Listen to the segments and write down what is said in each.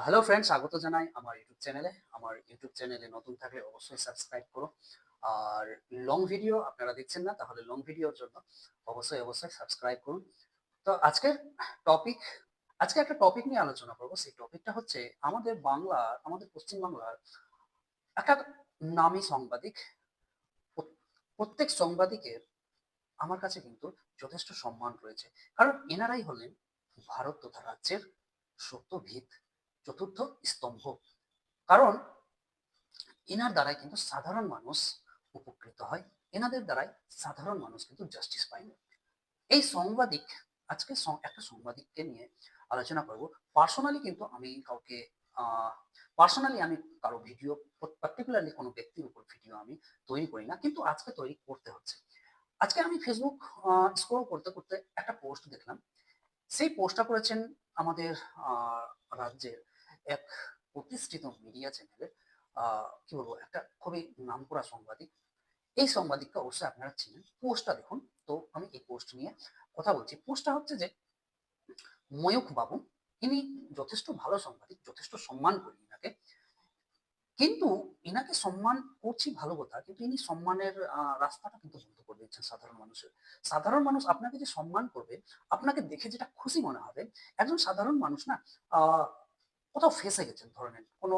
Hello friend, স্বাগত জানাই আমার ইউটিউব চ্যানেলে নতুন থাকলে অবশ্যই সাবস্ক্রাইব করো। আর লং ভিডিও আপনারা দেখছেন না, তাহলে লং ভিডিওর জন্য অবশ্যই সাবস্ক্রাইব করুন। তো টপিক আজকে একটা টপিক নিয়ে আলোচনা করব। সেই টপিকটা হচ্ছে আমাদের পশ্চিম বাংলার একটা নামী সাংবাদিক। প্রত্যেক সাংবাদিকের আমার কাছে কিন্তু যথেষ্ট সম্মান রয়েছে, কারণ এনারাই হলেন ভারত তথা রাজ্যের সত্যভিত, চতুর্থ স্তম্ভ। কারণ এনার দ্বারাই কিন্তু সাধারণ মানুষ উপকৃত হয়, এনাদের দ্বারাই সাধারণ মানুষ কিন্তু জাস্টিস পায়। এই সাংবাদিক আজকে একটা সাংবাদিককে নিয়ে আলোচনা করব। পার্সোনালি কিন্তু আমি কাউকে পার্সোনালি আমি কারো ভিডিও, পার্টিকুলারলি কোনো ব্যক্তির উপর ভিডিও আমি তৈরি করি না, কিন্তু আজকে তৈরি করতে হচ্ছে। আজকে আমি ফেসবুক স্ক্রল করতে করতে একটা পোস্ট দেখলাম। সেই পোস্টটা করেছেন আমাদের রাজ্যের এক প্রতিষ্ঠিত মিডিয়া চ্যানেলের কি বলবো, একটা খুবই নামকরা সাংবাদিক। এই সাংবাদিককে অবশ্যই আপনারা চিনেন। পোস্টটা দেখুন। তো আমি এই পোস্ট নিয়ে কথা বলছি। পোস্টটা হচ্ছে যে ময়ূখ বাবু, ইনি যথেষ্ট ভালো সাংবাদিক, যথেষ্ট সম্মান করি ইনাকে। কিন্তু ইনাকে সম্মান করছি ভালো কথা, কিন্তু ইনি সম্মানের রাস্তাটা কিন্তু বন্ধ করে দিচ্ছেন সাধারণ মানুষের। সাধারণ মানুষ আপনাকে যে সম্মান করবে, আপনাকে দেখে যেটা খুশি মনে হবে, একজন সাধারণ মানুষ না আহ কোথাও ফেঁসে গেছেন, ধরে নেন কোনো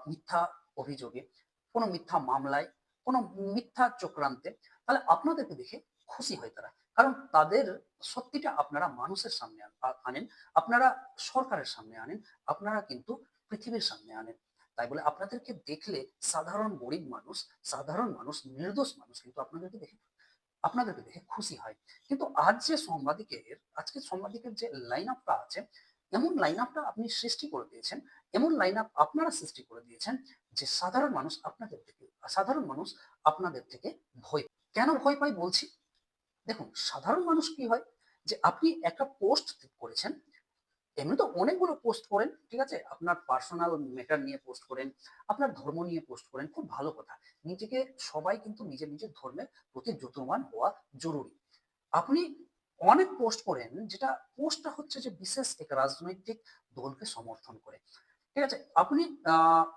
মিথ্যা অভিযোগে, কোনো মিথ্যা মামলায়, কোনো মিথ্যা চক্রান্তে, তাহলে আপনাদেরকে দেখে খুশি হয় তারা। কারণ তাদের সত্যিটা আপনারা মানুষের সামনে আনেন, আপনারা সরকারের সামনে আনেন, আপনারা কিন্তু পৃথিবীর সামনে আনেন। তাই বলে আপনাদেরকে দেখলে সাধারণ গরিব মানুষ, সাধারণ মানুষ, নির্দোষ মানুষ কিন্তু আপনাদেরকে দেখে খুশি হয়। কিন্তু আজকে সাংবাদিকের যে লাইন আপটা আছে, এমন লাইন আপটা আপনি সৃষ্টি করে দিয়েছেন, এমন লাইন আপ আপনারা সৃষ্টি করে দিয়েছেন যে সাধারণ মানুষ আপনাদের থেকে ভয় পায়। কেন ভয় পায় বলছি। দেখুন, সাধারণ মানুষ কি হয়, যে আপনি একটা পোস্ট করেছেন, এমনি তো অনেকগুলো পোস্ট করেন, ঠিক আছে, আপনার পার্সোনাল ম্যাটার নিয়ে পোস্ট করেন, আপনার ধর্ম নিয়ে পোস্ট করেন, খুব ভালো কথা। নিজেকে সবাই কিন্তু নিজের নিজের ধর্মের প্রতি যত্নবান হওয়া জরুরি। আপনি অনেক পোস্ট করেন, যেটা পোস্টটা হচ্ছে যে বিশেষ এক রাজনৈতিক দলকে সমর্থন করে, ঠিক আছে।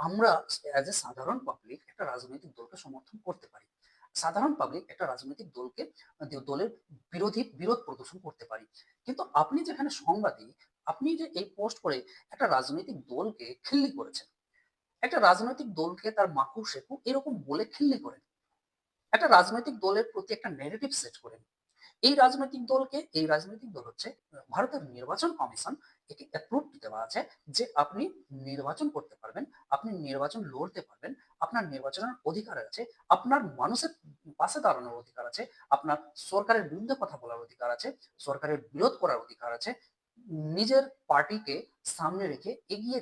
আমরা অ্যাজ এ সাধারণ পাবলিক একটা রাজনৈতিক দলকে সমর্থন করতে পারি, সাধারণ পাবলিক একটা রাজনৈতিক দলের বিরোধ প্রদর্শন করতে পারি। কিন্তু আপনি যেখানে সাংবাদিক, আপনি যে এই পোস্ট করে একটা রাজনৈতিক দলকে খিল্লি করেছেন, একটা রাজনৈতিক দলকে তার মাকু শেকু এরকম বলে খিল্লি করেন, একটা রাজনৈতিক দলের প্রতি একটা নেগেটিভ সেট করেন। এই রাজনৈতিক দল হচ্ছে ভারতের নির্বাচন কমিশন, একে অ্যাপ্রুভ দেওয়া আছে যে আপনি নির্বাচন করতে পারবেন, আপনি নির্বাচন লড়তে পারবেন, আপনার নির্বাচনের অধিকার আছে, আপনার মানুষের পাশে দাঁড়ানোর অধিকার আছে, আপনার সরকারের বিরুদ্ধে কথা বলার অধিকার আছে, সরকারের বিরোধ করার অধিকার আছে, নিজের পার্টিকে সামনে রেখে এগিয়ে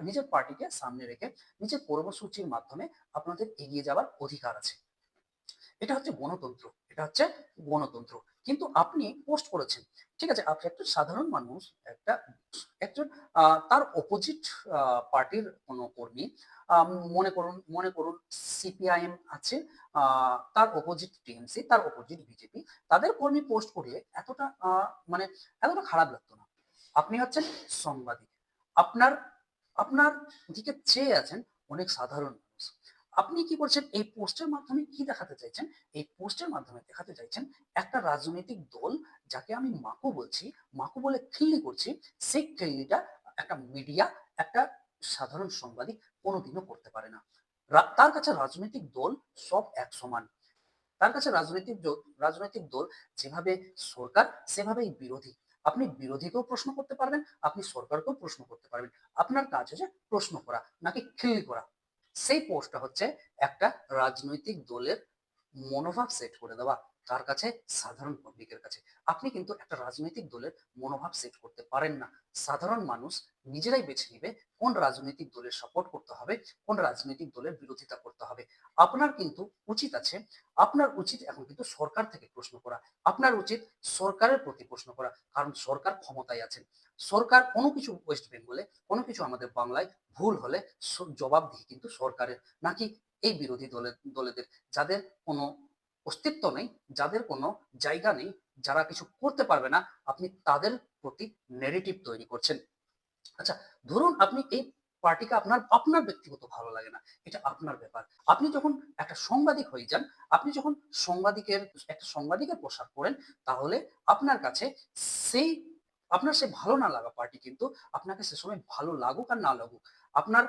নিজের পার্টিকে সামনে রেখে নিজের কর্মসূচির মাধ্যমে আপনাদের এগিয়ে যাওয়ার অধিকার আছে। এটা হচ্ছে গণতন্ত্র, এটা হচ্ছে গণতন্ত্র। কিন্তু আপনি পোস্ট করেছেন, ঠিক আছে, আপনি একটা সাধারণ মানুষ, একটা একজন তার অপোজিট পার্টির কোনো কর্মী, আম, মনে করুন সিপিআইএম আছে, তার অপোজিট টিএমসি, তার অপোজিট বিজেপি, তাদের কর্মী পোস্ট করলে মানে এতটা খারাপ লাগতো না। আপনি হচ্ছেন সাংবাদিক, আপনার আপনার দিকে চেয়ে আছেন অনেক সাধারণ মানুষ। আপনি কি করছেন, এই পোস্টের মাধ্যমে কি দেখাতে চাইছেন? এই পোস্টের মাধ্যমে দেখাতে চাইছেন একটা রাজনৈতিক দল, যাকে আমি মাকু বলছি, মাকু বলে খিল্লি করছি, সেই খিল্লিটা একটা মিডিয়া, একটা সাধারণ সাংবাদিক কোনোদিনও করতে পারে না। তার কাছে রাজনৈতিক দল সব এক সমান। তার কাছে রাজনৈতিক দল যেভাবে সরকার, সেভাবেই বিরোধী। আপনি বিরোধীকেও প্রশ্ন করতে পারবেন, আপনি সরকারকেও প্রশ্ন করতে পারবেন। আপনার কাজ হচ্ছে প্রশ্ন করা, নাকি খিল্লি করা। সেই পোস্টটা হচ্ছে একটা রাজনৈতিক দলের মনোভাব সেট করে দেওয়া তার কাছে, সাধারণ পাবলিকের কাছে। আপনি কিন্তু একটা রাজনৈতিক দলের মনোভাব সেট করতে পারেন না। সাধারণ মানুষ নিজেরাই বেছে নেবে কোন রাজনৈতিক দলের সাপোর্ট করতে হবে, কোন রাজনৈতিক দলের বিরোধিতা করতে হবে। আপনার কিন্তু উচিত আছে, আপনার উচিত এখন কিন্তু সরকার থেকে প্রশ্ন করা, আপনার উচিত সরকারের প্রতি প্রশ্ন করা, কারণ সরকার ক্ষমতায় আছেন। সরকার কোনো কিছু ওয়েস্ট বেঙ্গলে, কোনো কিছু আমাদের বাংলায় ভুল হলে জবাবদিহি কিন্তু সরকারের, নাকি এই বিরোধী দলেদের, যাদের কোনো অস্তিত্ব নেই, যাদের কোনো জায়গা নেই, যারা কিছু করতে পারবে না, আপনি তাদের প্রতি নেগেটিভ তৈরি করছেন। আচ্ছা, ধরুন আপনি এই পার্টিকে আপনার আপনার ব্যক্তিগত ভালো লাগে না। এটা আপনার ব্যাপার। আপনি যখন একটা সাংবাদিক হয়ে যান, আপনি যখন সাংবাদিকের একটা সাংবাদিকের পোশাক পরেন, তাহলে আপনার কাছে সেই আপনার সেই ভালো না লাগা পার্টি কিন্তু আপনাকে সে সময় ভালো লাগুক আর না লাগুক, আপনার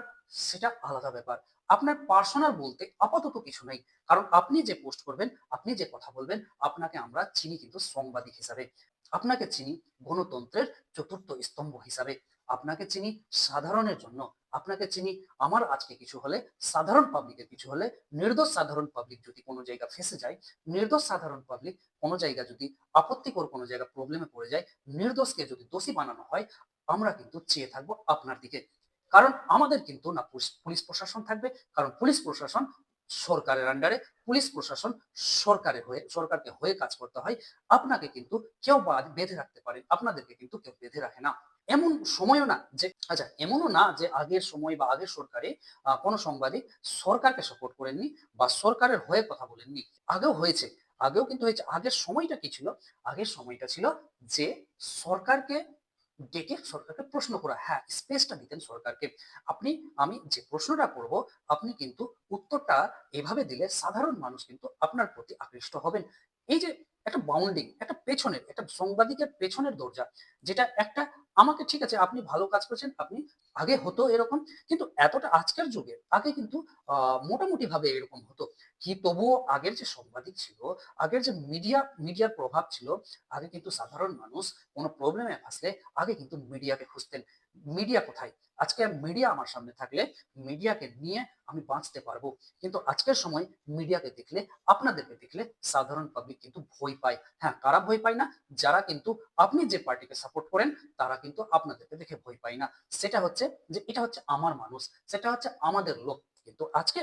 সেটা আলাদা ব্যাপার। আপনার পার্সোনাল বলতে আপাতত কিছু নাই। কারণ আপনি যে পোস্ট করবেন, আপনি যে কথা বলবেন, আপনাকে আমরা চিনি কিন্তু সাংবাদিক হিসাবে। আপনাকে চিনি গণতন্ত্রের চতুর্থ স্তম্ভ হিসাবে। আপনাকে চিনি সাধারণের জন্য। আপনাকে চিনি আমার আজকে কিছু হলে, সাধারণ পাবলিকের কিছু হলে, নির্দোষ সাধারণ পাবলিক যদি কোনো জায়গা ফেঁসে যায়, নির্দোষ সাধারণ পাবলিক কোনো জায়গা যদি আপত্তিকর কোনো জায়গা প্রবলেমে পড়ে যায়, নির্দোষকে যদি দোষী বানানো হয়, আমরা কিন্তু চেয়ে থাকবো আপনার দিকে। কারণ আমাদের কিন্তু না পুলিশ প্রশাসন থাকবে, কারণ পুলিশ প্রশাসন সরকারের আন্ডারে, পুলিশ প্রশাসন সরকারকে হয়ে কাজ করতে হয়। আপনাকে কিন্তু কেউ বেঁধে রাখতে পারে, আপনাদেরকে কিন্তু কেউ বেঁধে রাখে না। এমন সময়ও না যে আচ্ছা, এমনও না যে আগের সময় বা আগের সরকারে কোনো সাংবাদিক সরকারকে সাপোর্ট করেননি বা সরকারের হয়ে কথা বলেননি। আগেও হয়েছে, আগেও কিন্তু হয়েছে। আগের সময়টা কি ছিল? আগের সময়টা ছিল যে সরকারকে ডেকে সরকারকে প্রশ্ন করা, হ্যাঁ, স্পেসটা দিতেন সরকারকে। আপনি আমি যে প্রশ্নটা করব, আপনি কিন্তু উত্তরটা এভাবে দিলে সাধারণ মানুষ কিন্তু আপনার প্রতি আকৃষ্ট হবেন। এই যে একটা বাউন্ডিং, একটা পেছনের, একটা সাংবাদিকের পেছনের দরজা, যেটা একটা আমাকে ঠিক আছে আপনি ভালো কাজ করেছেন, আপনি আগে হতো এরকম, কিন্তু এতটা আজকের যুগে আগে কিন্তু মোটামুটি ভাবে এরকম হতো কি, তবুও আগের যে সাংবাদিক ছিল, আগের যে মিডিয়ার প্রভাব ছিল, আগে কিন্তু সাধারণ মানুষ কোনো প্রবলেমে ফাঁসলে আগে কিন্তু মিডিয়াকে খুঁজতেন। মিডিয়া কোথায়? আজকে মিডিয়া আমার সামনে থাকলে মিডিয়াকে নিয়ে আমি বাঁচতে পারবো। কিন্তু আজকের সময় মিডিয়াকে দেখলে, আপনাদেরকে দেখলে সাধারণ পাবলিক কিন্তু ভয় পায়। হ্যাঁ, কারা ভয় পায় না? যারা কিন্তু আপনি যে পার্টিকে সাপোর্ট করেন, তারা কিন্তু আপনাদেরকে দেখে ভয় পায় না। সেটা হচ্ছে যে এটা হচ্ছে আমার মানুষ, সেটা হচ্ছে আমাদের লোক। কিন্তু আজকে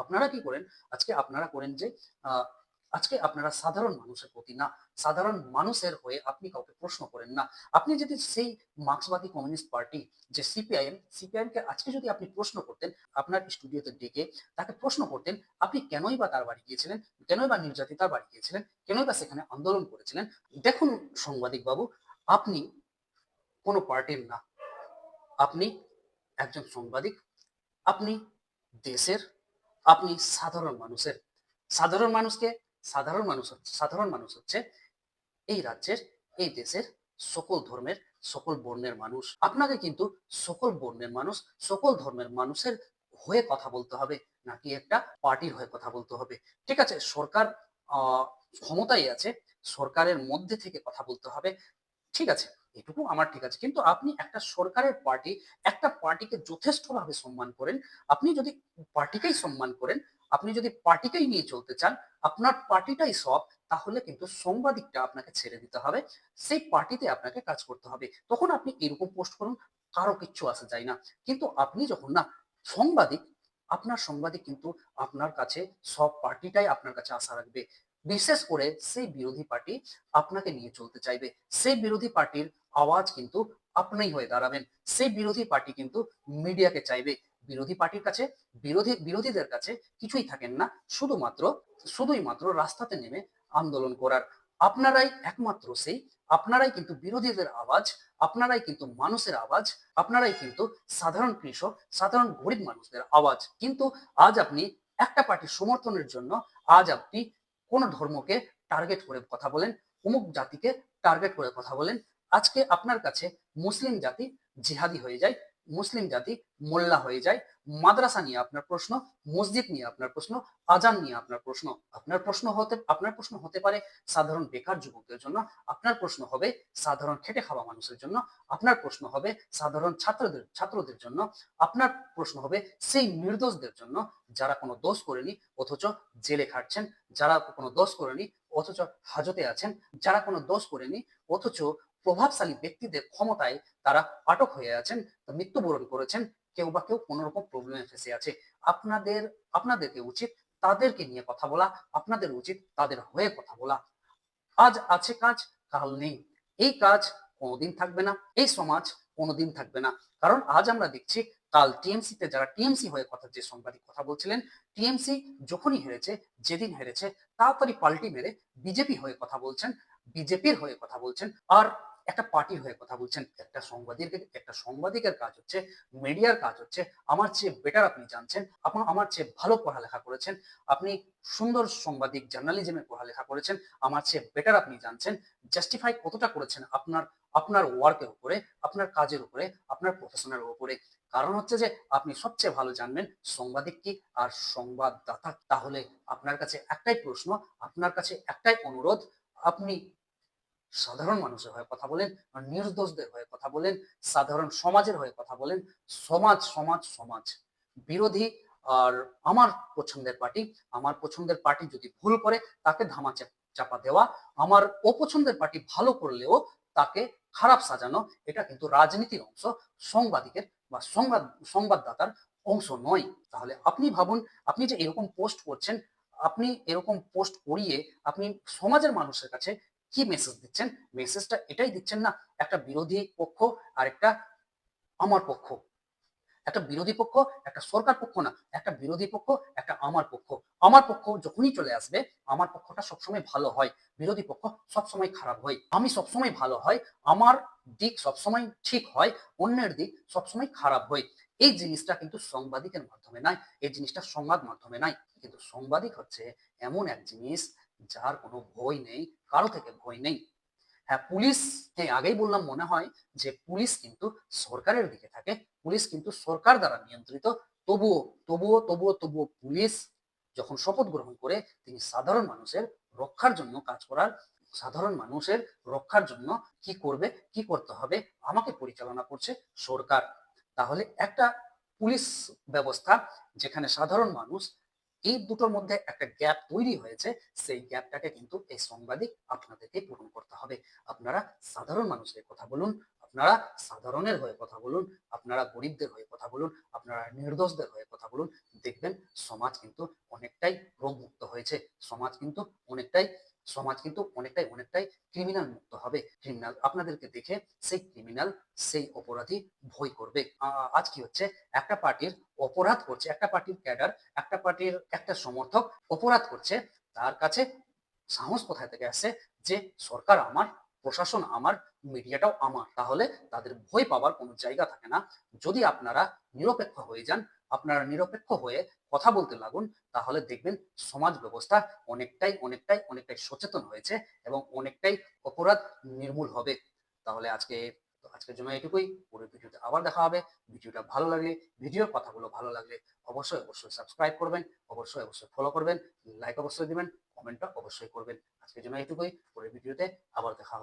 আপনারা কি করেন? আজকে আপনারা করেন যে আহ, আজকে আপনারা সাধারণ মানুষের প্রতি না, সাধারণ মানুষের হয়ে আপনি কাউকে প্রশ্ন করেন না। আপনি যদি সেই মার্ক্সবাদী কমিউনিস্ট পার্টি যে সিপিআইএম কে আজকে যদি আপনি প্রশ্ন করতেন, আপনার স্টুডিওতে ডেকে তাকে প্রশ্ন করতেন, আপনি কেনই বা তার বাড়ি গিয়েছিলেন, কেনই বা নির্যাতিতার বাড়ি গিয়েছিলেন, কেনই বা সেখানে আন্দোলন করেছিলেন। দেখুন সাংবাদিক বাবু, আপনি কোনো পার্টির না, আপনি একজন সাংবাদিক, আপনি দেশের, আপনি সাধারণ মানুষের। সাধারণ মানুষকে সাধারণ মানুষ হচ্ছে এই রাজ্যের, এই দেশের সকল ধর্মের, সকল বর্ণের মানুষ। আপনাকে কিন্তু সকল বর্ণের মানুষ, সকল ধর্মের মানুষের হয়ে কথা বলতে হবে, নাকি একটা পার্টির হয়ে কথা বলতে হবে। ঠিক আছে, সরকার ক্ষমতায় আছে, সরকারের মধ্যে থেকে কথা বলতে হবে, ঠিক আছে, এটুকু আমার ঠিক আছে। কিন্তু আপনি একটা সরকারের পার্টি, একটা পার্টিকে যথেষ্টভাবে সম্মান করেন, আপনি যদি পার্টিকেই সম্মান করেন, আপনি যদি পার্টিকেই নিয়ে চলতে চান, আপনার পার্টিটাই সব, তাহলে কিন্তু সাংবাদিকটা আপনাকে ছেড়ে দিতে হবে, সেই পার্টিতে আপনাকে কাজ করতে হবে। তখন আপনি এরকম পোস্ট করুন, কারো কিচ্ছু আসে যায় না। কিন্তু আপনি যখন না সাংবাদিক, আপনার সাংবাদিক কিন্তু আপনার কাছে সব পার্টিটাই আপনার কাছে আশা রাখবে। বিশেষ করে সেই বিরোধী পার্টি আপনাকে নিয়ে চলতে চাইবে, সেই বিরোধী পার্টির আওয়াজ কিন্তু আপনিই হয়ে দাঁড়াবেন। সেই বিরোধী পার্টি কিন্তু মিডিয়াকে চাইবে। বিরোধী পার্টির কাছে, বিরোধীদের কাছে কিছুই থাকেন না, শুধুই মাত্র রাস্তাতে নেমে আন্দোলন করার। আপনারাই একমাত্র সেই, আপনারাই কিন্তু বিরোধীদের আওয়াজ, আপনারাই কিন্তু মানুষের আওয়াজ, আপনারাই কিন্তু সাধারণ কৃষক, সাধারণ গরিব মানুষদের আওয়াজ। কিন্তু আজ আপনি একটা পার্টির সমর্থনের জন্য, আজ আপনি কোন ধর্মকে টার্গেট করে কথা বলেন, অমুক জাতিকে টার্গেট করে কথা বলেন। আজকে আপনার কাছে মুসলিম জাতি জিহাদি হয়ে যায়, মুসলিম জাতি মোল্লা হয়ে যায়। মাদ্রাসা নিয়ে আপনার প্রশ্ন, মসজিদ নিয়ে আপনার প্রশ্ন, আজান নিয়ে আপনার প্রশ্ন। আপনার প্রশ্ন হতে পারে সাধারণ বেকার যুবকদের জন্য, আপনার প্রশ্ন হবে সাধারণ খেটে খাওয়া মানুষের জন্য, আপনার প্রশ্ন হবে সাধারণ ছাত্রদের জন্য, আপনার প্রশ্ন হবে সেই নির্দোষদের জন্য যারা কোনো দোষ করেনি অথচ জেলে খাটছেন, যারা কোনো দোষ করেনি অথচ হাজতে আছেন, যারা কোনো দোষ করেনি অথচ প্রভাবশালী ব্যক্তিদের ক্ষমতায় তারা আটক হয়ে আছেন, মৃত্যুবরণ করেছেন, কেউ বা কেউ কোনো রকম প্রবলেমে ফেসে আছে। আপনাদের আপনাদেরকে উচিত তাদেরকে নিয়ে কথা বলা, আপনাদের উচিত তাদের হয়ে কথা বলা। আজ আছে কাজ, কাল নেই। এই কাজ কোনোদিন থাকবে না, এই সমাজ কোনোদিন থাকবে না। কারণ আজ আমরা দেখছি, কাল টিএমসি তে যারা টিএমসি হয়ে কথা, যে সাংবাদিক কথা বলছিলেন, টিএমসি যখনই হেরেছে, যেদিন হেরেছে, তাড়াতাড়ি পাল্টি মেরে বিজেপি হয়ে কথা বলছেন, বিজেপির হয়ে কথা বলছেন। আর একটা পার্টির হয়ে কথা বলছেন। একটা সাংবাদিকের কাজ হচ্ছে, মিডিয়ার কাজ হচ্ছে আমার চেয়ে বেটার আপনি জানছেন, আমার চেয়ে ভালো পড়ালেখা করেছেন, আপনি সুন্দর সাংবাদিক জার্নালিজমে পড়ালেখা করেছেন, আমার চেয়ে বেটার আপনি জানছেন, জাস্টিফাই কতটা করেছেন আপনার আপনার ওয়ার্কের উপরে, আপনার কাজের উপরে, আপনার প্রফেশনের উপরে। কারণ হচ্ছে যে আপনি সবচেয়ে ভালো জানবেন সাংবাদিক কি আর সংবাদদাতা। তাহলে আপনার কাছে একটাই প্রশ্ন, আপনার কাছে একটাই অনুরোধ, আপনি সাধারণ মানুষের হয়ে কথা বলেন, নির্দোষদের হয়ে কথা বলেন, সাধারণ সমাজের হয়ে কথা বলেন। সমাজ সমাজ সমাজ বিরোধী আর আমার পছন্দের পার্টি যদি ভুল করে তাকে চাপা দেওয়া, আমার অপছন্দের পার্টি ভালো করলেও তাকে খারাপ সাজানো, এটা কিন্তু রাজনীতির অংশ, সাংবাদিকের বা সংবাদদাতার অংশ নয়। তাহলে আপনি ভাবুন, আপনি যে এরকম পোস্ট করছেন, আপনি এরকম পোস্ট করিয়ে আপনি সমাজের মানুষের কাছে কি মেসেজ দিচ্ছেন? মেসেজটা এটাই দিচ্ছেন না, একটা বিরোধী পক্ষ আর একটা আমার পক্ষ, একটা বিরোধী পক্ষ একটা সরকার পক্ষ না, একটা বিরোধী পক্ষ একটা আমার পক্ষ। আমার পক্ষ যখনই চলে আসবে, আমার পক্ষটা সবসময় ভালো হয়, বিরোধী পক্ষ সবসময় খারাপ হয়। আমি সবসময় ভালো হয়, আমার দিক সবসময় ঠিক হয়, অন্যের দিক সবসময় খারাপ হয়। এই জিনিসটা কিন্তু সাংবাদিকের মাধ্যমে নাই, এই জিনিসটা সংবাদ মাধ্যমে নাই। কিন্তু সাংবাদিক হচ্ছে এমন এক জিনিস যার কোনো ভয় নেই, কারো থেকে ভয় নেই। হ্যাঁ, পুলিশকে আগেই বললাম, মনে হয় যে পুলিশ কিন্তু সরকারের দিকে থাকে, পুলিশ কিন্তু সরকার দ্বারা নিয়ন্ত্রিত। তবুও তবুও পুলিশ যখন শপথ গ্রহণ করে তিনি সাধারণ মানুষের রক্ষার জন্য কাজ করার, সাধারণ মানুষের রক্ষার জন্য কি করবে, কি করতে হবে, আমাকে পরিচালনা করছে সরকার। তাহলে একটা পুলিশ ব্যবস্থা যেখানে সাধারণ মানুষ, এই দুটোর মধ্যে একটা গ্যাপ তৈরি হয়েছে, সেই গ্যাপটাকে কিন্তু এই সাংবাদিক আপনাদেরকে পূরণ করতে হবে। আপনারা সাধারণ মানুষের কথা বলুন, আপনারা সাধারণের হয়ে কথা বলুন, আপনারা গরিবদের হয়ে কথা বলুন, আপনারা নির্দোষদের হয়ে কথা বলুন। দেখবেন সমাজ কিন্তু অনেকটাই রোগমুক্ত হয়েছে, সমাজ কিন্তু অনেকটাই অনেকটাই ক্রিমিনাল মুক্ত হবে। ক্রিমিনাল আপনাদেরকে দেখে সেই অপরাধী ভয় করবে। আজ কি হচ্ছে, একটা পার্টির অপরাধ করছে, একটা পার্টির ক্যাডার, একটা পার্টির একটা সমর্থক অপরাধ করছে, তার কাছে সাহস কোথায় থেকে আসে যে সরকার আমার, প্রশাসন আমার, মিডিয়াটাও আমার। তাহলে তাদের ভয় পাওয়ার কোনো জায়গা থাকে না। যদি আপনারা নিরপেক্ষ হয়ে যান, আপনারা নিরপেক্ষ হয়ে কথা বলতে লাগুন, তাহলে দেখবেন সমাজ ব্যবস্থা অনেকটাই সচেতন হয়েছে এবং অনেকটাই অপরাধ নির্মূল হবে। তাহলে আজকের জন্য এটুকুই। পরের ভিডিওতে আবার দেখা হবে। ভিডিওটা ভালো লাগলে, ভিডিওর কথাগুলো ভালো লাগলে অবশ্যই সাবস্ক্রাইব করবেন, অবশ্যই ফলো করবেন, লাইক অবশ্যই দিবেন, কমেন্টটা অবশ্যই করবেন। আজকের জন্য এটুকুই। পরের ভিডিওতে আবার দেখা হবে।